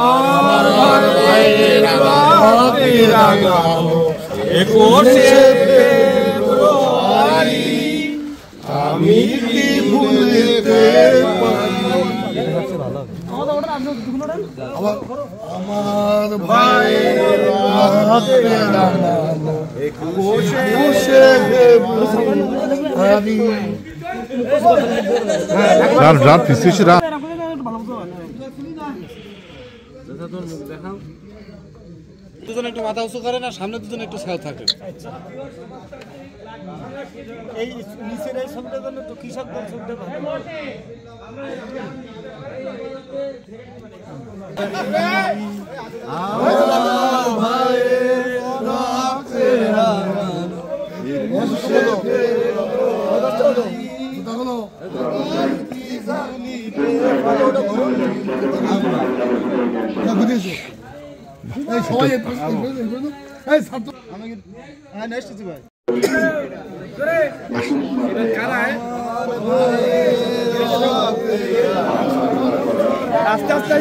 আমার ভাইয়েরা হাতে রাগাও একুশে ফেব্রুয়ারি আমি কি ভুলিতে আমার ভাইয়েরা হাতে রাগাও একুশে ফেব্রুয়ারি রাত ফিসফিস রাত দুজন একটু মাথা উঁচু করে না, সামনে দুজন একটু ছায়া থাকে। এই নিচের এই ছবিটার জন্য তো কৃষকদের ছবিটা আস্তে আস্তে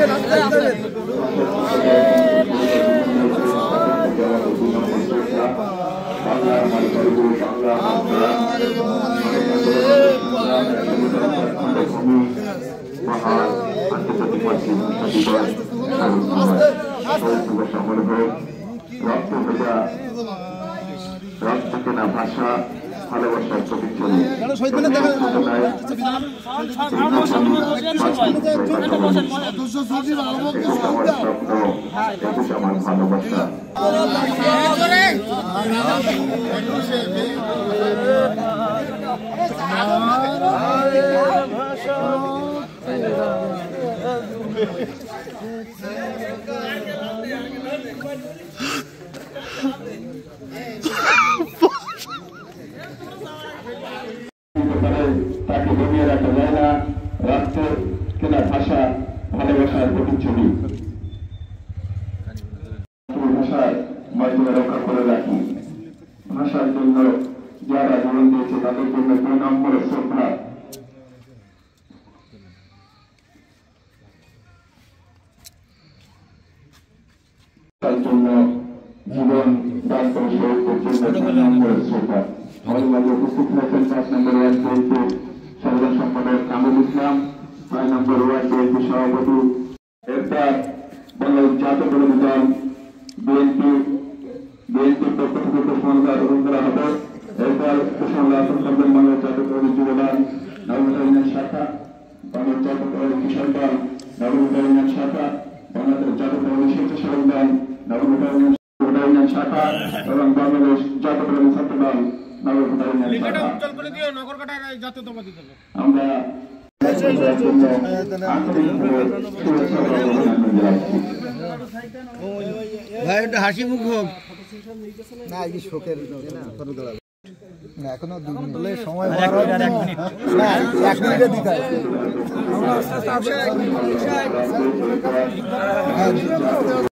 ভাষা ভালোবাসার প্রতিচ্ছবি আমার ভালোবাসা তাকে দমিয়ে রাখা যায় না। রাষ্ট্রের কেনা ভাষা ভালোবাসার প্রতিচ্ছবি ভাষার মাধ্যমে রক্ষা করে রাখি। ভাষার জন্য যারা জীবন দিয়েছে তাদের জন্য 2 নম্বরের শ্রদ্ধা। তার জন্য জীবন দান করে শহীদদের জন্য 2 নম্বরের শ্রদ্ধা। আমাদের মাঝে উপস্থিত হয়েছেন 5 নম্বর ওয়ার্ড বিএনপি সাধারণ সম্পাদক কামরুল ইসলাম, 6 নম্বর ওয়ার্ড বিএনপি সভাপতি। এরপর বাংলাদেশ জাতীয়তাবাদী দল বিএনপির পক্ষ থেকে ঘোষণা গ্রহণ করা হবে। এরপর ঘোষণা করবেন বাংলাদেশ জাতীয়তাবাদী যুব দল নবগঠিত ইউনিয়ন শাখা, বাংলাদেশ জাতীয়তাবাদী কিশোর দল নবগঠিত ইউনিয়ন শাখা, বাংলাদেশ জাতীয়তাবাদী স্বেচ্ছাসেবক দল নবগঠিত ইউনিয়ন শাখা এবং বাংলাদেশ জাতীয়তাবাদী ছাত্র দল নগরকোটা ইউনিয়ন শাখা। আমরা ভাই একটু হাসি মুখ হোক না, এই শোকের না এখনো 2 মিনিট সময়, 1 মিনিটে দিতে হবে।